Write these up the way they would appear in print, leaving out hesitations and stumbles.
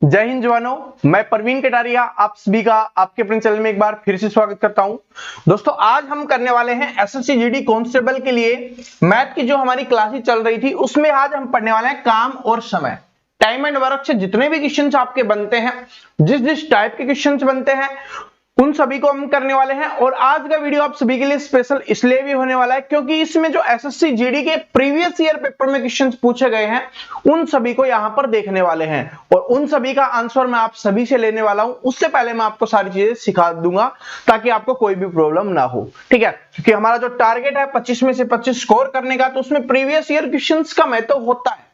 जय हिंद जवानों, मैं प्रवीण कटारिया आप सभी का आपके अपने चैनल में एक बार फिर से स्वागत करता हूं। दोस्तों आज हम करने वाले हैं एसएससी जीडी कांस्टेबल के लिए मैथ की जो हमारी क्लासेस चल रही थी उसमें आज हम पढ़ने वाले हैं काम और समय। टाइम एंड वर्क से जितने भी क्वेश्चंस आपके बनते हैं, जिस जिस टाइप के क्वेश्चंस बनते हैं उन सभी को हम करने वाले हैं। और आज का वीडियो आप सभी के लिए स्पेशल इसलिए भी होने वाला है क्योंकि इसमें जो एसएससी जीडी के प्रीवियस ईयर पेपर में क्वेश्चंस पूछे गए हैं उन सभी को यहां पर देखने वाले हैं और उन सभी का आंसर मैं आप सभी से लेने वाला हूं। उससे पहले मैं आपको सारी चीजें सिखा दूंगा ताकि आपको कोई भी प्रॉब्लम ना हो, ठीक है। क्योंकि हमारा जो टारगेट है 25 में से 25 स्कोर करने का, तो उसमें प्रीवियस ईयर क्वेश्चंस का महत्व होता है,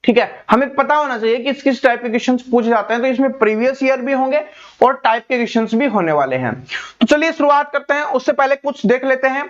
ठीक है। हमें पता होना चाहिए कि किस टाइप के क्वेश्चंस पूछे जाते हैं, तो इसमें प्रीवियस ईयर भी होंगे और टाइप के क्वेश्चंस भी होने वाले हैं। तो चलिए शुरुआत करते हैं। उससे पहले कुछ देख लेते हैं।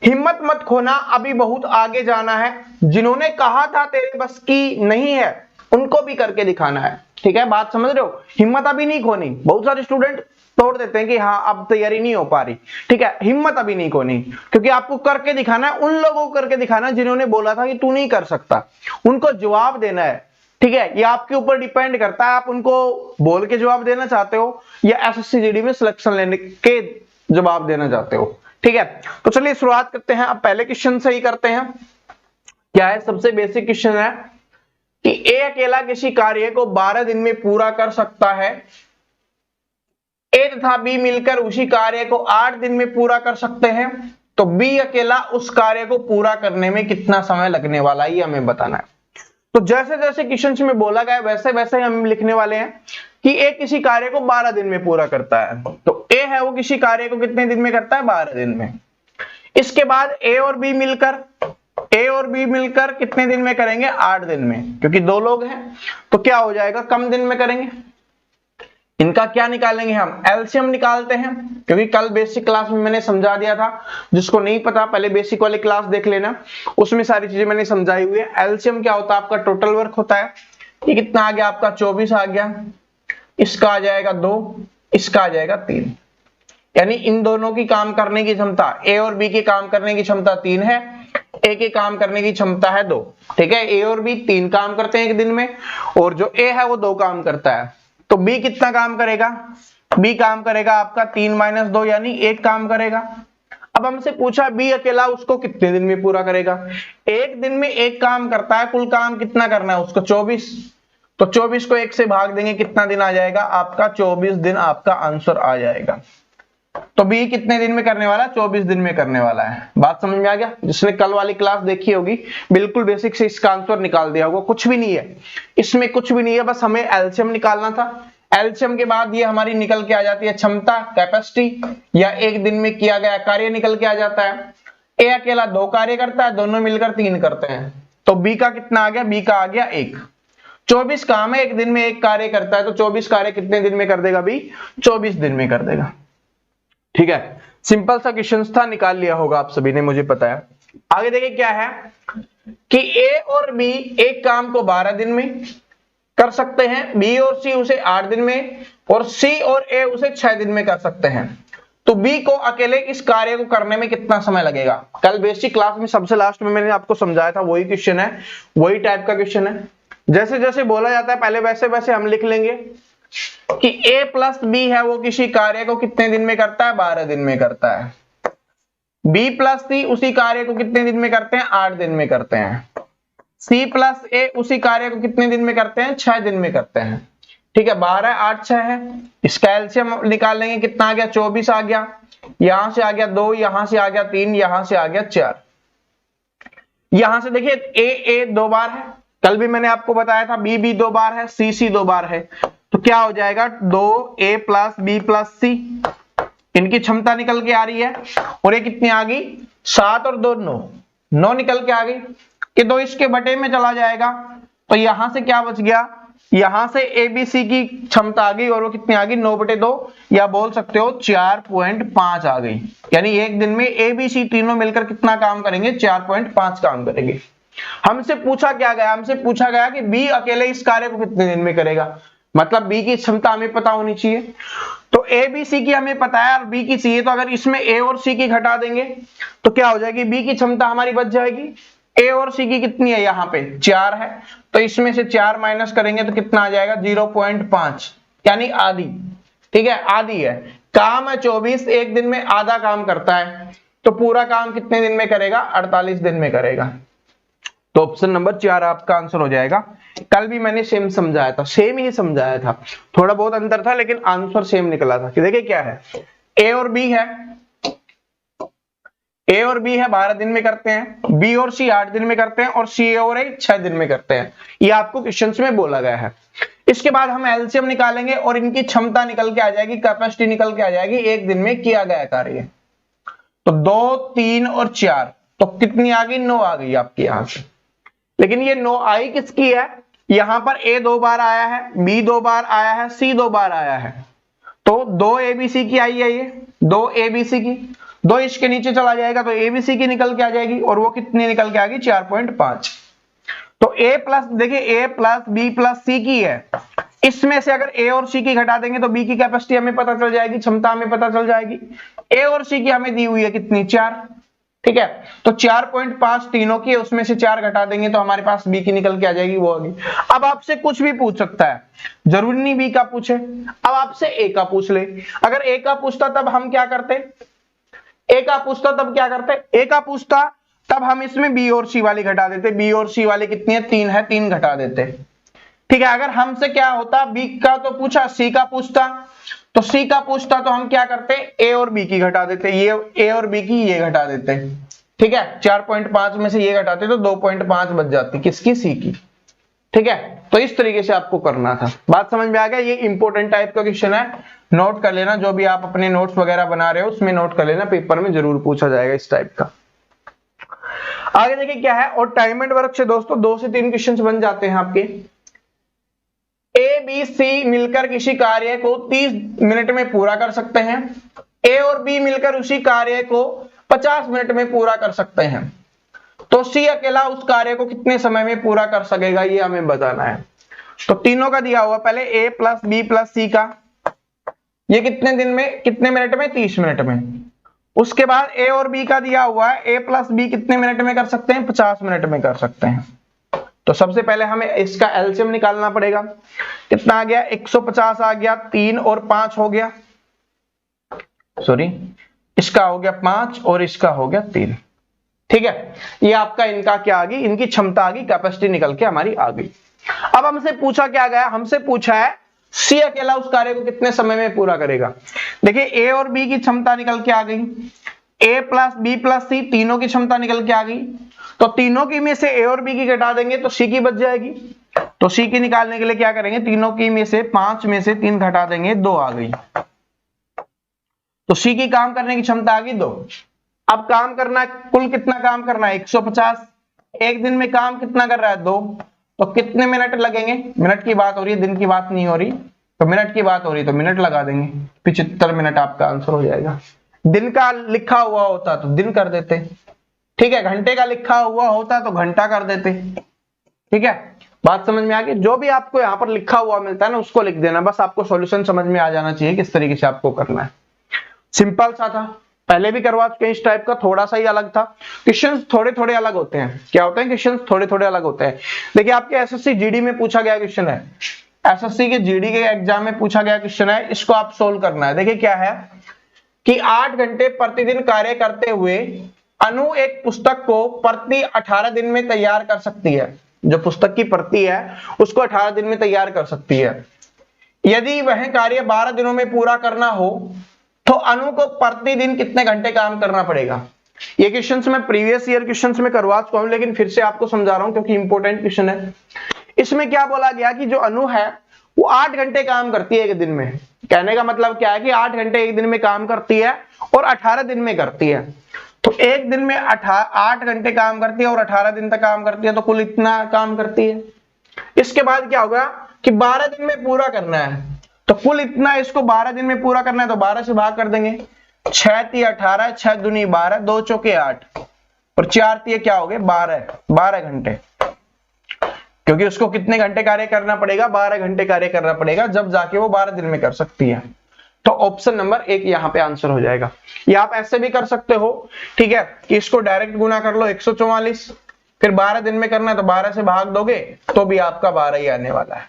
हिम्मत मत खोना, अभी बहुत आगे जाना है। जिन्होंने कहा था तेरे बस की नहीं है उनको भी करके दिखाना है, ठीक है। बात समझ रहे हो? हिम्मत अभी नहीं खोनी। बहुत सारे स्टूडेंट तोड़ देते हैं कि हाँ अब तैयारी नहीं हो पा रही, ठीक है। हिम्मत अभी नहीं खोनी, क्योंकि आपको करके दिखाना है। उन लोगों को करके दिखाना है जिन्होंने बोला था कि तू नहीं कर सकता, उनको जवाब देना है, ठीक है। ये आपके ऊपर डिपेंड करता है, आप उनको बोल के जवाब देना चाहते हो या एसएससी जीडी में सिलेक्शन लेने के जवाब देना चाहते हो, ठीक है। तो चलिए शुरुआत करते हैं। अब पहले क्वेश्चन से ही करते हैं। क्या है? सबसे बेसिक क्वेश्चन है कि ए अकेला किसी कार्य को 12 दिन में पूरा कर सकता है, ए तथा बी मिलकर उसी कार्य को 8 दिन में पूरा कर सकते हैं, तो बी अकेला उस कार्य को पूरा करने में कितना समय लगने वाला है ये हमें बताना है। तो जैसे जैसे क्वेश्चन में बोला गया वैसे वैसे हम लिखने वाले हैं कि ए किसी कार्य को 12 दिन में पूरा करता है, तो ए है वो किसी कार्य को कितने दिन में करता है? 12 दिन में। इसके बाद ए और बी मिलकर कितने दिन में करेंगे? 8 दिन में, क्योंकि दो लोग हैं तो क्या हो जाएगा? कम दिन में करेंगे। इनका क्या निकालेंगे? हम एलसीएम निकालते हैं, क्योंकि कल बेसिक क्लास में मैंने समझा दिया था। जिसको नहीं पता पहले बेसिक वाली क्लास देख लेना, उसमें सारी चीजें मैंने समझाई हुई है। एलसीएम क्या होता है? आपका टोटल वर्क होता है। ये कितना आ गया आपका? 24 आ गया। इसका आ जाएगा 2, इसका आ जाएगा 3। यानी इन दोनों की काम करने की क्षमता, ए और बी के काम करने की क्षमता 3 है, ए के काम करने की क्षमता है 2, ठीक है। ए और बी 3 काम करते हैं एक दिन में, और जो ए है वो 2 काम करता है। तो बी कितना काम करेगा? बी काम करेगा आपका 3 - 2 यानी 1 काम करेगा। अब हमसे पूछा बी अकेला उसको कितने दिन में पूरा करेगा? एक दिन में 1 काम करता है, कुल काम कितना करना है उसको? 24। तो 24 को 1 से भाग देंगे, कितना दिन आ जाएगा आपका? 24 दिन आपका आंसर आ जाएगा। तो बी कितने दिन में करने वाला? 24 दिन में करने वाला है। बात समझ में आ गया? जिसने कल वाली क्लास देखी होगी बिल्कुल बेसिक से इसका आंसर निकाल दिया होगा। कुछ भी नहीं है इसमें, कुछ भी नहीं है, बस हमें एलसीएम निकालना था। एलसीएम के बाद ये हमारी निकल के आ जाती है क्षमता, कैपेसिटी, या एक दिन में किया गया कार्य निकल के आ जाता है। ए अकेला 2 कार्य करता है, दोनों मिलकर 3 करते हैं। तो बी का कितना आ गया? बी का आ गया 1। 24 काम है, एक दिन में 1 कार्य करता है, तो 24 कार्य कितने दिन में कर देगा? बी 24 दिन में कर देगा, ठीक है। सिंपल सा क्वेश्चन था, निकाल लिया होगा आप सभी ने, मुझे पता है। आगे देखिए क्या है कि ए और बी एक काम को 12 दिन में कर सकते हैं, बी और सी उसे 8 दिन में, और सी और ए उसे 6 दिन में कर सकते हैं। तो बी को अकेले इस कार्य को करने में कितना समय लगेगा? कल बेसिक क्लास में सबसे लास्ट में मैंने आपको समझाया था, वही क्वेश्चन है, वही टाइप का क्वेश्चन है। जैसे जैसे बोला जाता है पहले वैसे वैसे हम लिख लेंगे कि a प्लस बी है वो किसी कार्य को कितने दिन में करता है? 12 दिन में करता है। b प्लस सी उसी कार्य को कितने दिन में करते हैं? 8 दिन में करते हैं। c प्लस a उसी कार्य को कितने दिन में करते हैं? 6 दिन में करते हैं, ठीक है। 12 8 6 है। इसका एलसीएम निकालेंगे, कितना आ गया? 24 आ गया। यहां से आ गया 2, यहां से आ गया 3, यहां से आ गया 4। यहां से देखिए a 2 बार है, कल भी मैंने आपको बताया था। b 2 बार है, c 2 बार है। तो क्या हो जाएगा? 2a प्लस बी प्लस सी, इनकी क्षमता निकल के आ रही है। और ये कितनी आ गई? 7 और 2 9 निकल के आ गई कि 2 इसके बटे में चला जाएगा। तो यहां से क्या बच गया? यहां से ए बी सी की क्षमता आ गई, और वो कितनी आ गई? 9/2, या बोल सकते हो 4.5 आ गई। यानी एक दिन में ए बी सी तीनों मिलकर कितना काम करेंगे? 4.5 काम करेंगे। हमसे पूछा क्या गया? हमसे पूछा गया कि बी अकेले इस कार्य को कितने दिन में करेगा, मतलब बी की क्षमता हमें पता होनी चाहिए। तो ए बी सी की हमें पता है और बी की चाहिए, तो अगर इसमें ए और सी की घटा देंगे तो क्या हो जाएगी? बी की क्षमता हमारी बच जाएगी ए और सी की कितनी है, यहाँ पे 4 है, तो इसमें से 4 माइनस करेंगे तो कितना आ जाएगा 0.5, यानी आधी। ठीक है, आधी है। काम है 24, एक दिन में आधा काम करता है, तो पूरा काम कितने दिन में करेगा, 48 दिन में करेगा। तो ऑप्शन नंबर 4 आपका आंसर हो जाएगा। कल भी मैंने सेम समझाया था, सेम ही समझाया था, थोड़ा बहुत अंतर था लेकिन आंसर सेम निकला था। कि देखिए क्या है, ए और बी है, ए और बी है 12 दिन में करते हैं, बी और सी 8 दिन में करते हैं, और सी और ए 6 दिन में करते हैं। ये आपको क्वेश्चंस में बोला गया है। इसके बाद हम एलसीएम निकालेंगे और इनकी क्षमता निकल के आ जाएगी, कैपेसिटी निकल के आ जाएगी, एक दिन में किया गया कार्य। तो 2, 3 और 4, तो कितनी आ गई, 9 आ गई आपकी यहां से। लेकिन ये 9 आई किसकी है, यहां पर ए 2 बार आया है, बी 2 बार आया है, सी 2 बार आया है, तो 2 एबीसी की आई है, ये 2 एबीसी की, 2 इसके नीचे चला जाएगा तो एबीसी की निकल के आ जाएगी, और वो कितनी निकल के आ गई 4.5। तो ए प्लस, देखिए ए प्लस बी प्लस सी की है, इसमें से अगर ए और सी की घटा देंगे तो बी की कैपेसिटी हमें पता चल जाएगी, क्षमता हमें पता चल जाएगी। ए और सी की हमें दी हुई है कितनी, 4। ठीक है, तो 4.5 तीनों की, उसमें से 4 घटा देंगे तो हमारे पास बी की निकल के आ जाएगी, वो होगी। अब आपसे कुछ भी पूछ सकता है, जरूरी नहीं बी का पूछे, अब आपसे ए का पूछ ले। अगर ए का पूछता तब हम क्या करते, ए का पूछता तब क्या करते, ए का पूछता तब हम इसमें बी और सी वाली घटा देते, बी और सी वाली कितनी है, 3 है, 3 घटा देते। ठीक है, अगर हमसे क्या होता, बी का तो पूछा, सी का पूछता, तो सी का पूछता तो हम क्या करते, ए और बी की घटा देते, ये ए और बी की ये घटा देते। ठीक है, 4.5 में से ये घटाते तो 2.5 बच जाती, किसकी, सी की। ठीक है, तो इस तरीके से आपको करना था। बात समझ में आ गया, ये इंपॉर्टेंट टाइप का क्वेश्चन है, नोट कर लेना, जो भी आप अपने नोट्स वगैरह बना रहे हो उसमें नोट कर लेना, पेपर में जरूर पूछा जाएगा इस टाइप का। आगे देखिए क्या है, और टाइम एंड वर्क से दोस्तों 2 से 3 क्वेश्चन बन जाते हैं आपके। ए बी सी मिलकर किसी कार्य को 30 मिनट में पूरा कर सकते हैं, ए और बी मिलकर उसी कार्य को 50 मिनट में पूरा कर सकते हैं, तो सी अकेला उस कार्य को कितने समय में पूरा कर सकेगा, ये हमें बताना है। तो तीनों का दिया हुआ, पहले ए प्लस बी प्लस सी का, ये कितने दिन में, कितने मिनट में, 30 मिनट में। उसके बाद ए और बी का दिया हुआ है, ए प्लस बी कितने मिनट में कर सकते हैं, 50 मिनट में कर सकते हैं। तो सबसे पहले हमें इसका एलसीएम निकालना पड़ेगा, कितना आ गया, 150 आ गया, 3 और 5 हो गया, सॉरी इसका हो गया 5 और इसका हो गया 3। ठीक है, ये आपका इनका क्या आ गई, इनकी क्षमता आ गई, कैपेसिटी निकल के हमारी आ गई। अब हमसे पूछा क्या गया, हमसे पूछा है सी अकेला उस कार्य को कितने समय में पूरा करेगा। देखिए ए और बी की क्षमता निकल के आ गई, ए प्लस बी प्लस सी तीनों की क्षमता निकल के आ गई, तो तीनों की में से ए और बी की घटा देंगे तो सी की बच जाएगी। तो सी की निकालने के लिए क्या करेंगे, तीनों की में से 5 में से 3 घटा देंगे, 2 आ गई, तो सी की काम करने की क्षमता आ गई 2। अब काम करना, कुल कितना काम करना है, 150, एक दिन में काम कितना कर रहा है, 2, तो कितने मिनट लगेंगे, मिनट की बात हो रही है, दिन की बात नहीं हो रही, तो मिनट की बात हो रही तो मिनट लगा देंगे, 75 मिनट आपका आंसर हो जाएगा। दिन का लिखा हुआ होता तो दिन कर देते, ठीक है, घंटे का लिखा हुआ होता तो घंटा कर देते। ठीक है, बात समझ में आ गई। जो भी आपको यहाँ पर लिखा हुआ मिलता है ना उसको लिख देना, बस आपको सॉल्यूशन समझ में आ जाना चाहिए किस तरीके से आपको करना है। सिंपल सा था, पहले भी करवा चुके हैं इस टाइप का, थोड़ा सा ही अलग था, क्वेश्चंस थोड़े थोड़े अलग होते हैं। क्या होते हैं, क्वेश्चंस थोड़े थोड़े अलग होते हैं। देखिए आपके एसएससी जीडी में पूछा गया क्वेश्चन है, एसएससी के जीडी के एग्जाम में पूछा गया क्वेश्चन है, इसको आप सोल्व करना है। देखिए क्या है कि 8 घंटे प्रतिदिन कार्य करते हुए अनु एक पुस्तक को प्रति 18 दिन में तैयार कर सकती है। जो पुस्तक की प्रति है उसको 18 दिन में तैयार कर सकती है। यदि वह कार्य 12 दिनों में पूरा करना हो तो अनु को प्रतिदिन कितने घंटे काम करना पड़ेगा। ये क्वेश्चंस मैं प्रीवियस ईयर क्वेश्चंस में करवा चुका हूं, लेकिन फिर से आपको समझा रहा हूं क्योंकि इंपॉर्टेंट क्वेश्चन है। इसमें क्या बोला गया कि जो अनु है वो 8 घंटे काम करती है एक दिन में। कहने का मतलब क्या है कि 8 घंटे एक दिन में काम करती है और 18 दिन में करती है। तो एक दिन में 8 घंटे काम करती है और 18 दिन तक काम करती है, तो कुल इतना काम करती है। इसके बाद क्या होगा कि 12 दिन में पूरा करना है, तो कुल इतना इसको 12 दिन में पूरा करना है, तो 12 से भाग कर देंगे, 6 × 18, 6 दूनी 12, 2 चौके 8 और 4 × क्या हो गए 12 घंटे। क्योंकि उसको कितने घंटे कार्य करना पड़ेगा, 12 घंटे कार्य करना पड़ेगा, जब जाके वो 12 दिन में कर सकती है। तो ऑप्शन नंबर 1 यहाँ पे आंसर हो जाएगा। या आप ऐसे भी कर सकते हो, ठीक है, कि इसको डायरेक्ट गुना कर लो 144, फिर 12 दिन में करना है तो 12 से भाग दोगे तो भी आपका 12 ही आने वाला है।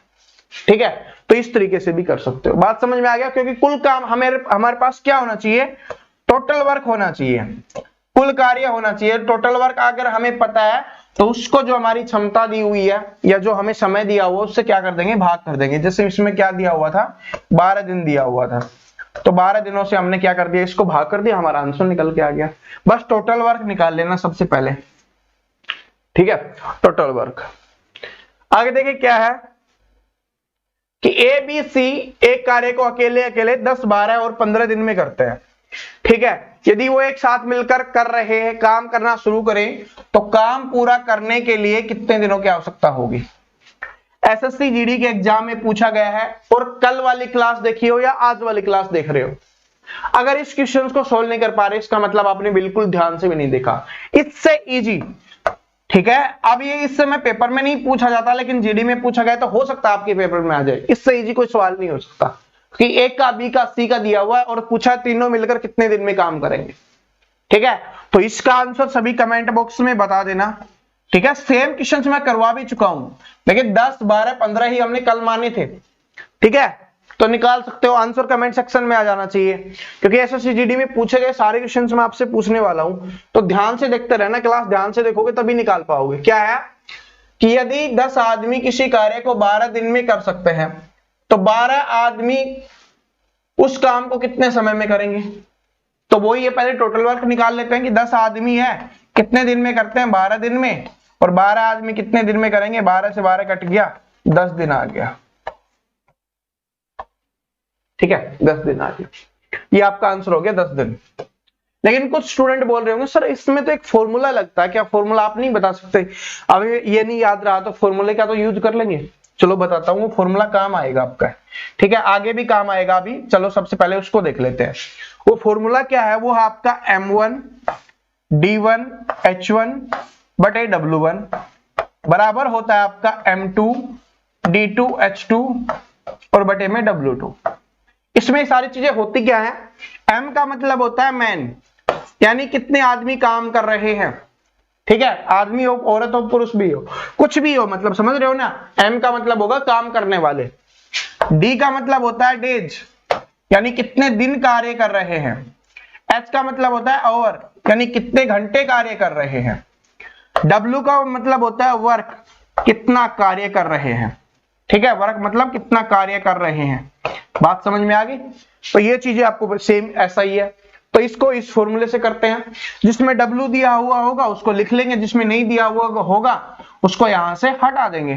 ठीक है, तो इस तरीके से भी कर सकते हो। बात समझ में आ गया? क्योंकि कुल काम हमारे पास क्या होना चाहिए, टोटल वर्क होना चाहिए, कुल कार्य होना चाहिए। टोटल वर्क अगर हमें पता है तो उसको जो हमारी क्षमता दी हुई है या जो हमें समय दिया हुआ उससे क्या कर देंगे, भाग कर देंगे। जैसे इसमें क्या दिया हुआ था, 12 दिन दिया हुआ था, तो 12 दिनों से हमने क्या कर दिया, इसको भाग कर दिया, हमारा आंसर निकल के आ गया। बस टोटल वर्क निकाल लेना सबसे पहले। ठीक है, टोटल वर्क। आगे देखिए क्या है कि ए बी सी एक कार्य को अकेले अकेले 10, 12 और 15 दिन में करते हैं। ठीक है, यदि वो एक साथ मिलकर कर रहे हैं, काम करना शुरू करें, तो काम पूरा करने के लिए कितने दिनों की आवश्यकता होगी। एसएससी जीडी के एग्जाम में पूछा गया है, और कल वाली क्लास देखी हो या आज वाली क्लास देख रहे हो, अगर इस क्वेश्चन को सोल्व नहीं कर पा रहे, इसका मतलब आपने बिल्कुल ध्यान से भी नहीं देखा। इससे इजी, ठीक है। अब ये इससे मैं पेपर में नहीं पूछा जाता, लेकिन जीडी में पूछा गया तो हो सकता है आपके पेपर में आ जाए। इससे इजी कोई सवाल नहीं हो सकता कि एक का, बी का, सी का दिया हुआ है और पूछा तीनों मिलकर कितने दिन में काम करेंगे। ठीक है, तो इसका आंसर सभी कमेंट बॉक्स में बता देना। ठीक है, सेम क्वेश्चन मैं करवा भी चुका हूं, लेकिन 10, 12, 15 ही हमने कल माने थे। ठीक है, तो निकाल सकते हो आंसर, कमेंट सेक्शन में आ जाना चाहिए, क्योंकि एसएससी जीडी में पूछे गए सारे क्वेश्चंस मैं आपसे पूछने वाला हूं। तो ध्यान से देखते रहना, क्लास ध्यान से देखोगे तभी निकाल पाओगे। क्या है कि यदि 10 आदमी किसी कार्य को 12 दिन में कर सकते हैं, तो 12 आदमी उस काम को कितने समय में करेंगे। तो वही ये पहले टोटल वर्क निकाल लेते हैं कि 10 आदमी है, कितने दिन में करते हैं, 12 दिन में, और 12 आदमी कितने दिन में करेंगे, 12 से 12 कट गया, 10 दिन आ गया। ठीक है, 10 दिन आ गया, ये आपका आंसर हो गया 10 दिन। लेकिन कुछ स्टूडेंट बोल रहे होंगे सर इसमें तो एक फॉर्मूला लगता है, क्या फॉर्मूला आप नहीं बता सकते। अब ये नहीं याद रहा तो फॉर्मूले का तो यूज कर लेंगे। चलो बताता हूँ, वो फॉर्मूला काम आएगा आपका। ठीक है, आगे भी काम आएगा अभी, चलो सबसे पहले उसको देख लेते हैं। वो फॉर्मूला क्या है, वो आपका M1 D1 H1 बटे W1 बराबर होता है आपका M2 D2 H2 और बटे में W2। इसमें सारी चीजें होती क्या है, M का मतलब होता है मैन, यानी कितने आदमी काम कर रहे हैं। ठीक है, आदमी हो, औरत हो, पुरुष भी हो, कुछ भी हो, मतलब समझ रहे हो ना। M का मतलब होगा काम करने वाले। D का मतलब होता है डेज, यानी कितने दिन कार्य कर रहे हैं। H का मतलब होता है आवर, यानी कितने घंटे कार्य कर रहे हैं। W का मतलब होता है वर्क, कितना कार्य कर रहे हैं। ठीक है, वर्क मतलब कितना कार्य कर रहे हैं। बात समझ में आ गई। तो ये चीजें आपको सेम ऐसा ही है। तो इसको इस फॉर्मूले से करते हैं, जिसमें W दिया हुआ होगा उसको लिख लेंगे, जिसमें नहीं दिया हुआ होगा उसको यहां से हटा देंगे।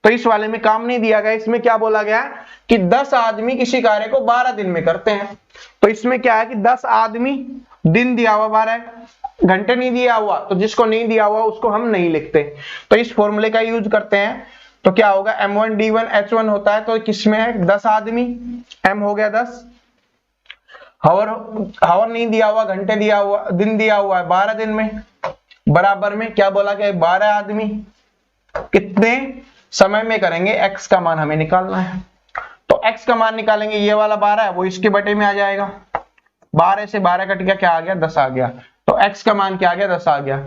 तो इस वाले में काम नहीं दिया गया, इसमें क्या बोला गया है कि 10 आदमी किसी कार्य को 12 दिन में करते हैं। तो इसमें क्या है कि 10 आदमी, दिन दिया हुआ 12, घंटे नहीं दिया हुआ, तो जिसको नहीं दिया हुआ उसको हम नहीं लिखते। तो इस फॉर्मूले का यूज करते हैं। तो क्या होगा, M1 D1 H1 होता है, तो किसमें है 10 आदमी, M हो गया 10, हावर नहीं दिया हुआ, घंटे दिया हुआ, दिन दिया हुआ है 12 दिन में, बराबर में क्या बोला गया 12 आदमी कितने समय में करेंगे, x का मान हमें निकालना है। तो x का मान निकालेंगे, ये वाला 12 है वो इसके बटे में आ जाएगा, 12 से 12 कट गया, क्या आ गया 10 आ गया। तो x का मान क्या आ गया 10 आ गया।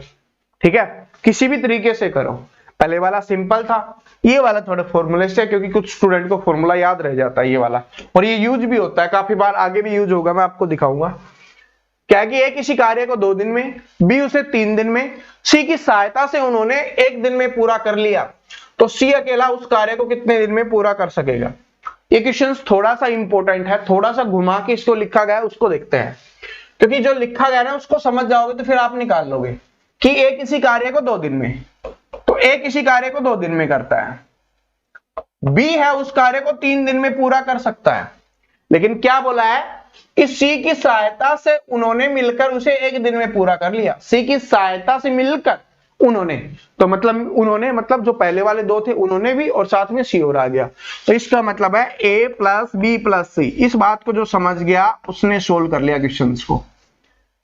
ठीक है, किसी भी तरीके से करो, पहले वाला सिंपल था, ये वाला थोड़ा फॉर्मूले से, क्योंकि कुछ स्टूडेंट को फॉर्मूला याद रह जाता है ये वाला, और ये यूज भी होता है काफी बार, आगे भी यूज होगा, मैं आपको दिखाऊंगा। क्या कि ए किसी कार्य को 2 दिन में, बी उसे 3 दिन में, सी की सहायता से उन्होंने 1 दिन में पूरा कर लिया, तो सी अकेला उस कार्य को कितने दिन में पूरा कर सकेगा। ये क्वेश्चन थोड़ा सा इंपॉर्टेंट है, थोड़ा सा घुमा के इसको लिखा गया है उसको देखते हैं, क्योंकि जो लिखा गया ना उसको समझ जाओगे तो फिर आप निकाल लोगे कि ए किसी कार्य को 2 दिन में, तो ए किसी कार्य को 2 दिन में करता है, बी है उस कार्य को 3 दिन में पूरा कर सकता है, लेकिन क्या बोला है कि सी की सहायता से उन्होंने मिलकर उसे 1 दिन में पूरा कर लिया। सी की सहायता से मिलकर उन्होंने, तो मतलब उन्होंने मतलब जो पहले वाले 2 थे उन्होंने भी, और साथ में सी और आ गया। तो इसका मतलब है ए प्लस बी प्लस सी। इस बात को जो समझ गया उसने सोल्व कर लिया क्वेश्चन को,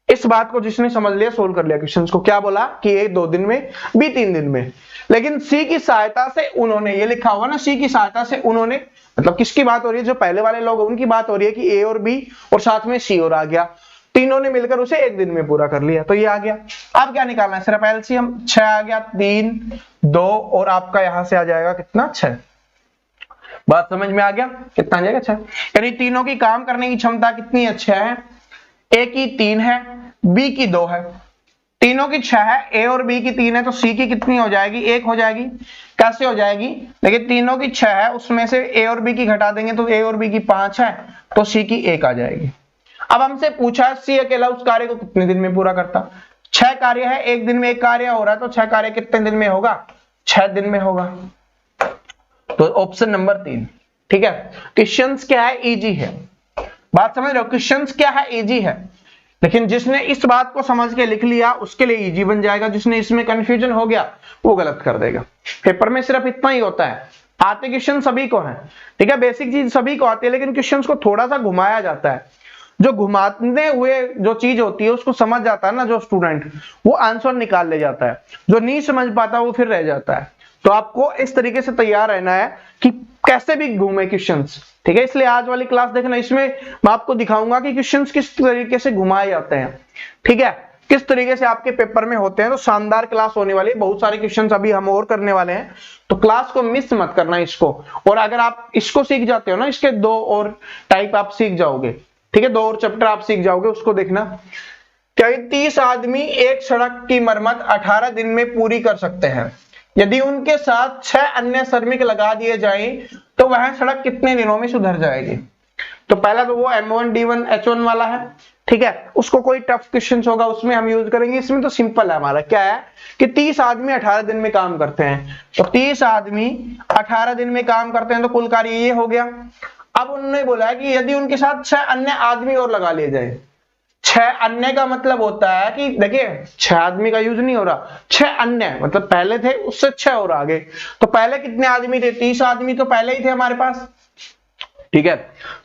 इस बात को जिसने समझ लिया सोल्व कर लिया क्वेश्चन को। क्या बोला कि ए 2 दिन में, बी 3 दिन में, लेकिन सी की सहायता से उन्होंने, ये लिखा हुआ ना, सी की सहायता से उन्होंने, मतलब किसकी बात हो रही है, जो पहले वाले लोग उनकी बात हो रही है कि ए और बी और साथ में सी और आ गया। तीनों ने मिलकर उसे एक दिन में पूरा कर लिया, तो ये आ गया। अब क्या निकालना है, सिर्फ एलसीएम। 6 आ गया, 3 2 और आपका यहां से आ जाएगा कितना, 6। बात समझ में आ गया, कितना आ जाएगा, 6। यानी तीनों की काम करने की क्षमता कितनी है, 6 है। ए की 3 है, बी की 2 है, तीनों की 6 है, ए और बी की 3 है, तो सी की कितनी हो जाएगी, 1 हो जाएगी। कैसे हो जाएगी, देखिए तीनों की 6 है, उसमें से ए और बी की घटा देंगे तो ए और बी की 5 है, तो सी की 1 आ जाएगी। अब हमसे पूछा सी अकेला उस कार्य को कितने दिन में पूरा करता। 6 कार्य है, एक दिन में एक कार्य हो रहा है, तो 6 कार्य कितने दिन में होगा, 6 दिन में होगा। तो ऑप्शन नंबर 3, ठीक है। क्वेश्चंस क्या है, इजी है। बात समझ रहे हो, क्वेश्चंस क्या है, इजी है। लेकिन जिसने इस बात को समझ के लिख लिया उसके लिए इजी बन जाएगा, जिसने इसमें कंफ्यूजन हो गया वो गलत कर देगा। पेपर में सिर्फ इतना ही होता है, आते क्वेश्चन सभी को है, ठीक है, बेसिक चीज सभी को आती है, लेकिन क्वेश्चंस को थोड़ा सा घुमाया जाता है। जो घुमाते हुए जो चीज होती है उसको समझ जाता है ना जो स्टूडेंट, वो आंसर निकाल ले जाता है। जो नहीं समझ पाता वो फिर रह जाता है। तो आपको इस तरीके से तैयार रहना है कि कैसे भी घूमे क्वेश्चंस, ठीक है। इसलिए आज वाली क्लास देखना, इसमें मैं आपको दिखाऊंगा कि क्वेश्चंस किस तरीके से घुमाए जाते हैं, ठीक है, किस तरीके से आपके पेपर में होते हैं। तो शानदार क्लास होने वाली है, बहुत सारे क्वेश्चंस अभी हम और करने वाले हैं, तो क्लास को मिस मत करना इसको। और अगर आप इसको सीख जाते हो ना, इसके 2 और टाइप आप सीख जाओगे, ठीक है, 2 और चैप्टर आप सीख जाओगे, उसको देखना। क्या 30 आदमी एक सड़क की मरम्मत 18 दिन में पूरी कर सकते हैं। यदि उनके साथ 6 अन्य श्रमिक लगा दिए जाएं तो वह सड़क कितने दिनों में सुधर जाएगी। तो पहला तो वो M1 D1 H1 वाला है, ठीक है, उसको कोई टफ क्वेश्चन होगा उसमें हम यूज करेंगे। इसमें तो सिंपल है, हमारा क्या है कि 30 आदमी 18 दिन में काम करते हैं, तो 30 आदमी 18 दिन में काम करते हैं, तो कुल कार्य ये हो गया। अब उन्होंने बोला है कि यदि उनके साथ 6 अन्य आदमी और लगा लिए जाए। 6 अन्य का मतलब होता है कि देखिए 6 आदमी का यूज नहीं हो रहा, 6 अन्य मतलब पहले थे उससे 6 और आगे। तो पहले कितने आदमी थे, 30 आदमी तो पहले ही थे हमारे पास, ठीक है,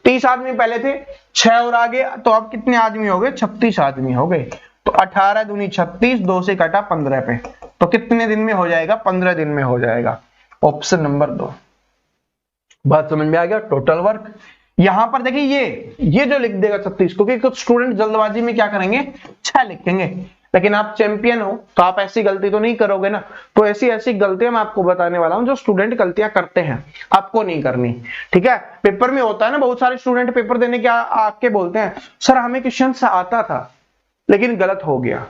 30 आदमी पहले थे, 6 और आगे, तो अब कितने आदमी हो गए, 36 आदमी हो गए। तो 18 दूनी 36, 2 से काटा 15 पे, तो कितने दिन में हो जाएगा, 15 दिन में हो जाएगा। Option number 2। बात समझ में आ गया। टोटल वर्क यहां पर देखिए ये जो लिख देगा 36, क्योंकि कुछ स्टूडेंट जल्दबाजी में क्या करेंगे, 6 लिखेंगे, लेकिन आप चैंपियन हो तो आप ऐसी गलती तो नहीं करोगे ना। तो ऐसी गलतियां मैं आपको बताने वाला हूं जो स्टूडेंट गलतियां करते हैं, आपको नहीं करनी, ठीक है। पेपर में होता है ना, बहुत सारे स्टूडेंट पेपर देने के आके बोलते हैं सर हमें क्वेश्चन आता था लेकिन गलत हो गया।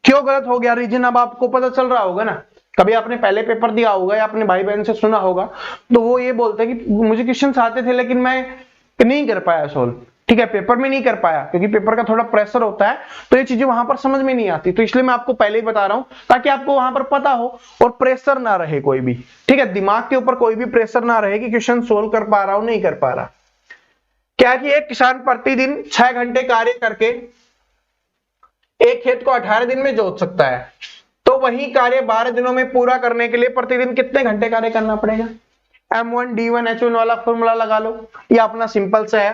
क्यों गलत हो गया, रीजन अब आपको पता चल रहा होगा ना। कभी आपने पहले पेपर दिया होगा या अपने भाई बहन से सुना होगा, तो वो ये बोलते हैं कि मुझे क्वेश्चन आते थे लेकिन मैं नहीं कर पाया सोल्व, ठीक है, पेपर में नहीं कर पाया, क्योंकि पेपर का थोड़ा प्रेशर होता है, तो ये चीजें वहां पर समझ में नहीं आती। तो इसलिए मैं आपको पहले ही बता रहा हूं ताकि आपको वहां पर पता हो और प्रेशर ना रहे कोई भी, ठीक है, दिमाग के ऊपर कोई भी प्रेशर ना रहे कि क्वेश्चन सोल्व कर पा रहा हूं नहीं कर पा रहा। क्या कि एक किसान प्रतिदिन 6 घंटे कार्य करके एक खेत को 18 दिन में जोत सकता है, तो वही कार्य 12 दिनों में पूरा करने के लिए प्रतिदिन कितने घंटे कार्य करना पड़ेगा। M1 D1 H1 वाला फॉर्मूला लगा लो, ये अपना सिंपल सा है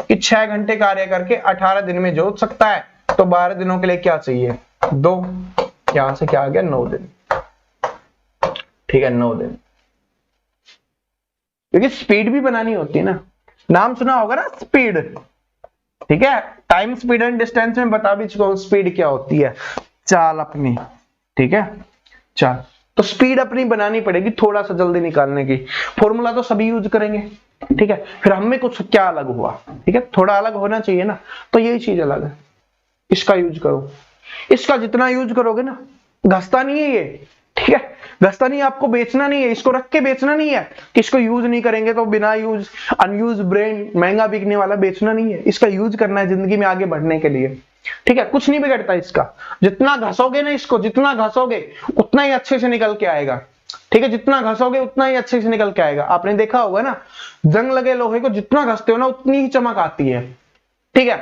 कि 6 घंटे कार्य करके 18 दिन में जोत सकता है, तो 12 दिनों के लिए क्या चाहिए, 2, यहां से क्या आ गया, 9 दिन, ठीक है, 9 दिन। क्योंकि स्पीड भी बनानी होती है ना, नाम सुना होगा ना स्पीड, ठीक है, टाइम स्पीड एंड डिस्टेंस में बता भी चुका हूं स्पीड क्या होती है, चाल अपनी, ठीक है, चाल। तो स्पीड अपनी बनानी पड़ेगी थोड़ा सा जल्दी निकालने की। फॉर्मूला तो सभी यूज करेंगे, ठीक है, फिर हमें कुछ क्या अलग हुआ, ठीक है, थोड़ा अलग होना चाहिए ना, तो यही चीज अलग है, इसका यूज करो। इसका जितना यूज करोगे ना, घसता नहीं है ये, ठीक है, घसता नहीं, आपको बेचना नहीं है, इसको रख के बेचना नहीं है, इसको यूज नहीं करेंगे तो बिना यूज अनयूज ब्रेन महंगा बिकने वाला बेचना नहीं है, इसका यूज करना है जिंदगी में आगे बढ़ने के लिए, ठीक है। कुछ नहीं बिगड़ता इसका, जितना घसोगे ना इसको, जितना घसोगे उतना ही अच्छे से निकल के आएगा, ठीक है, जितना घसोगे उतना ही अच्छे से निकल के आएगा। आपने देखा होगा ना, जंग लगे लोहे को जितना घसते हो ना उतनी ही चमक आती है, ठीक है।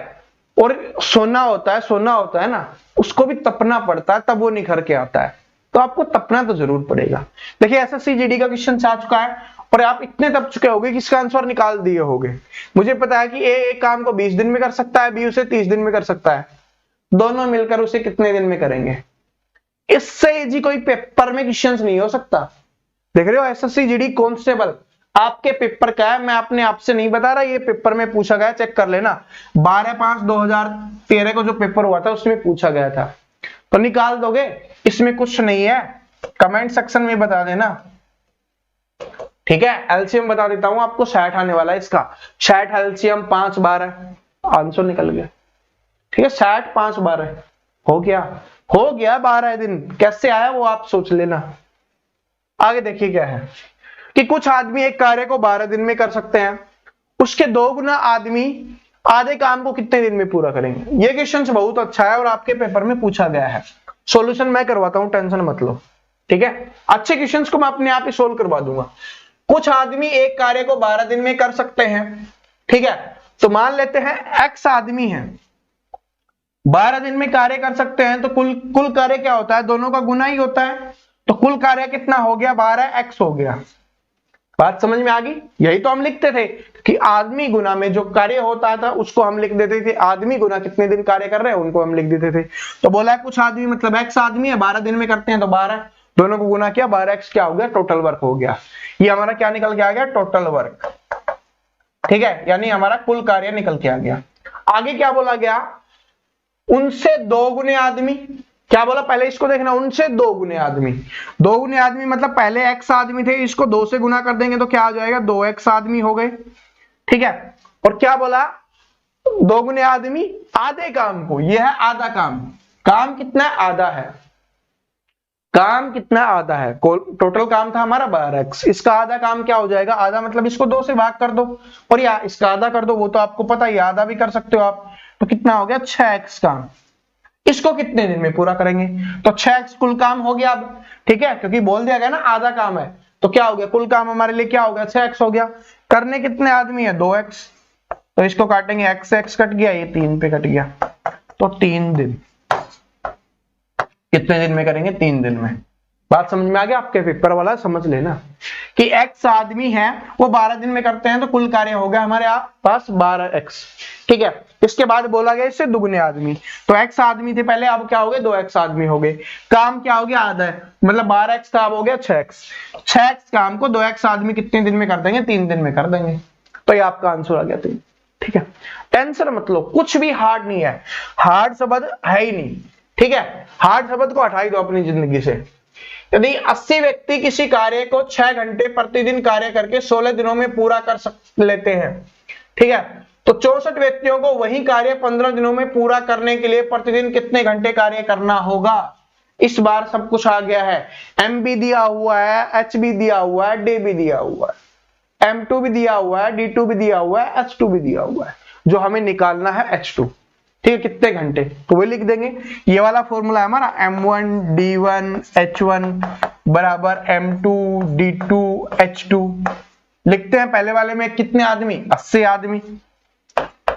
और सोना होता है ना, उसको भी तपना पड़ता है तब वो निखर के आता है, तो आपको तपना तो जरूर पड़ेगा। देखिए SSC GD का क्वेश्चन आ चुका है और आप इतने तप चुके होगे कि इसका आंसर निकाल दिए होगे। मुझे पता है कि ए एक काम को 20 दिन में कर सकता है, बी उसे 30 दिन में कर सकता है, दोनों मिलकर उसे कितने दिन में करेंगे। इससे इजी कोई पेपर में क्वेश्चन नहीं हो सकता। देख रहे हो SSC GD कांस्टेबल आपके पेपर का है, मैं अपने आप से नहीं बता रहा, ये पेपर में पूछा गया, चेक कर लेना। 12/5/2013 को जो पेपर हुआ था उसमें पूछा गया था, तो निकाल दोगे, इसमें कुछ नहीं है, कमेंट सेक्शन में बता देना। ठीक है, एलसीएम बता देता हूं आपको, 60 आने वाला है इसका। 60 एलसीएम 5/12, आंसर निकल गया। ठीक है, 60 5/12 हो गया, 12 दिन। कैसे आया वो आप सोच लेना। आगे देखिए क्या है कि कुछ आदमी एक कार्य को 12 दिन में कर सकते हैं, उसके 2 गुना आदमी आधे काम को कितने दिन में पूरा करेंगे। ये क्वेश्चन बहुत अच्छा है और आपके पेपर में पूछा गया है। सॉल्यूशन मैं करवाता हूं, टेंशन मत लो। ठीक है, अच्छे क्वेश्चंस को मैं अपने आप ही सोल्व करवा दूंगा। कुछ आदमी एक कार्य को 12 दिन में कर सकते हैं। ठीक है, तो मान लेते हैं x आदमी है, 12 दिन में कार्य कर सकते हैं, तो कुल कार्य क्या होता है, दोनों का गुना ही होता है। तो कुल कार्य कितना हो गया, 12x हो गया। बात समझ में आ गई। यही तो हम लिखते थे कि आदमी गुना में जो कार्य होता था उसको हम लिख देते थे, आदमी गुना कितने दिन कार्य कर रहे हैं उनको हम लिख देते थे। तो बोला है कुछ आदमी मतलब x आदमी है, 12 दिन में करते हैं, तो 12 दोनों को गुना किया, 12x क्या हो गया, टोटल वर्क हो गया। ये हमारा क्या निकल के आ गया, टोटल वर्क। ठीक है, यानी हमारा कुल कार्य निकल के आ गया। आगे क्या बोला गया, उनसे 2 गुने आदमी, क्या बोला, पहले इसको देखना, उनसे 2 गुने आदमी। 2 गुने आदमी मतलब पहले x आदमी थे, इसको 2 से गुना कर देंगे तो क्या आ जाएगा, 2x आदमी हो गए। ठीक है, और क्या बोला, 2 गुने आदमी आधे काम को, यह है आधा काम। काम कितना है, आधा है। काम कितना आधा है, टोटल काम था हमारा 12x, इसका आधा काम क्या हो जाएगा, आधा मतलब इसको 2 से भाग कर दो और या इसका आधा कर दो, वो तो आपको पता ही, आधा भी कर सकते हो आप। तो कितना हो गया, 6x काम। इसको कितने दिन में पूरा करेंगे, तो 6x कुल काम हो गया अब। ठीक है, क्योंकि बोल दिया गया ना आधा काम है, तो क्या हो गया, कुल काम हमारे लिए क्या हो गया, 6x हो गया। करने कितने आदमी है, 2x, तो इसको काटेंगे, x कट गया, ये 3 पे कट गया, तो 3 दिन। कितने दिन में करेंगे, 3 दिन में। बात समझ में आ गया, आपके पेपर वाला समझ लेना कि x आदमी है वो 12 दिन में करते हैं, तो कुल कार्य हो गया हमारे पास 12x। ठीक है, इसके बाद बोला गया इससे दुगने आदमी, तो x आदमी थे पहले, अब क्या हो गए, 2x आदमी हो गए। काम क्या हो गया, आधा है, मतलब 12x का अब हो गया 6x। 6x काम को 2x आदमी कितने दिन में कर देंगे, 3 दिन में कर देंगे। तो ये आपका आंसर आ गया 3। ठीक है, टेंशन मत लो, कुछ भी हार्ड नहीं है, हार्ड शब्द है ही नहीं। ठीक है, हार्ड शब्द को हटा ही दो अपनी जिंदगी से। यदि 80 व्यक्ति किसी कार्य को 6 घंटे प्रतिदिन कार्य करके 16 दिनों में पूरा कर लेते हैं, ठीक है, तो 64 व्यक्तियों को वही कार्य 15 दिनों में पूरा करने के लिए प्रतिदिन कितने घंटे कार्य करना होगा। इस बार सब कुछ आ गया है, एम भी दिया हुआ है, एच भी दिया हुआ है, डी भी दिया हुआ है, M2 भी दिया हुआ है, D2 भी दिया हुआ है, H2 भी दिया हुआ है। जो हमें निकालना है H2। ठीक है, कितने घंटे, तो वो लिख देंगे। ये वाला फॉर्मूला है हमारा, M1 D1 H1 बराबर M2 D2 H2। लिखते हैं पहले वाले में कितने आदमी, 80 आदमी,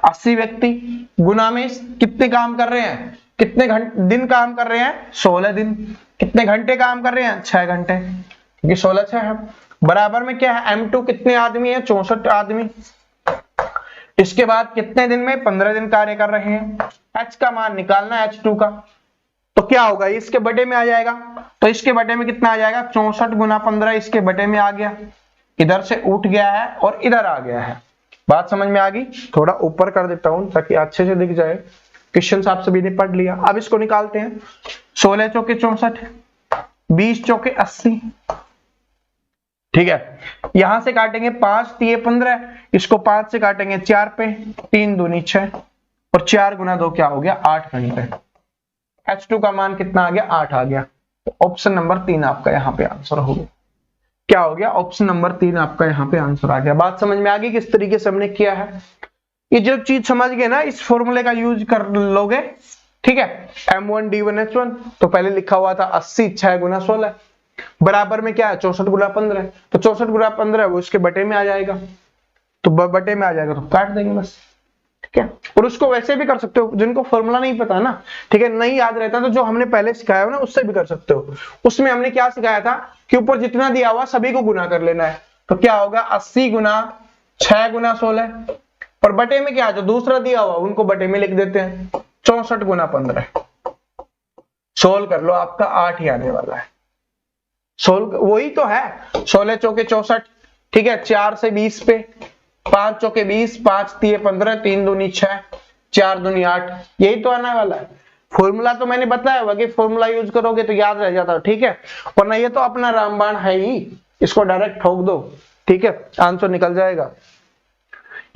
80 व्यक्ति गुना में कितने काम कर रहे हैं, कितने दिन काम कर रहे हैं, 16 दिन। कितने घंटे काम कर रहे हैं, 6 घंटे, क्योंकि 16 6 है। बराबर में क्या है, M2 कितने आदमी है, 64 आदमी। इसके बाद कितने दिन में, 15 दिन कार्य कर रहे हैं। H का मान निकालना है, H2 का, तो क्या होगा, इसके बटे में आ जाएगा, तो इसके बटे में कितना आ जाएगा, 64 गुना 15 इसके बटे में आ गया, इधर से उठ गया है और इधर आ गया है। बात समझ में आ गई। थोड़ा ऊपर कर देता हूं ताकि अच्छे से दिख जाए, क्वेश्चन आप सभी ने पढ़ लिया। अब इसको निकालते हैं, 16 चौके 64, 20 चौके 80। ठीक है, यहां से काटेंगे 5 3 15, इसको 5 से काटेंगे 4 पे, 3 दूनी 6 और 4 गुना 2 क्या हो गया, 8 घंटे। H2 का मान कितना आ गया, 8 आ गया। तो ऑप्शन नंबर 3 आपका यहाँ पे आंसर हो गया। क्या हो गया, ऑप्शन नंबर 3 आपका यहाँ पे आंसर आ गया। बात समझ में आ गई किस तरीके से हमने किया है। ये जो चीज समझ गए ना, इस फॉर्मूले का यूज कर लोगे। ठीक है, M1 D1 H1, तो पहले लिखा हुआ था 80 6 गुना 16, बराबर में क्या है, 64 गुना 15, तो 64 गुना 15 वो इसके बटे में आ जाएगा, तो बटे में आ जाएगा तो काट देंगे बस। ठीक है, और उसको वैसे भी कर सकते हो, जिनको फॉर्मूला नहीं पता ना, ठीक है, नहीं याद रहता, तो जो हमने पहले सिखाया हो ना उससे भी कर सकते हो। उसमें हमने क्या सिखाया था कि ऊपर जितना दिया हुआ सभी को गुना कर लेना है, तो क्या होगा, 80 गुना 6 गुना 16, और बटे में क्या, जो दूसरा दिया हुआ उनको बटे में लिख देते हैं, 64 गुना 15। सोल्व कर लो, आपका 8 ही आने वाला है। सोल्व वही तो है, 16 चौके 64, ठीक है, 4 से 20 पे, 5 चौके 20, 5 तिये 15, 3 दूनी 6, 4 दूनी 8, यही तो आने वाला है। फॉर्मूला तो मैंने बताया हुआ कि फॉर्मूला यूज करोगे तो याद रह जाता है, ठीक है, वरना ये तो अपना रामबाण है ही, इसको डायरेक्ट ठोक दो, ठीक है, आंसर निकल जाएगा।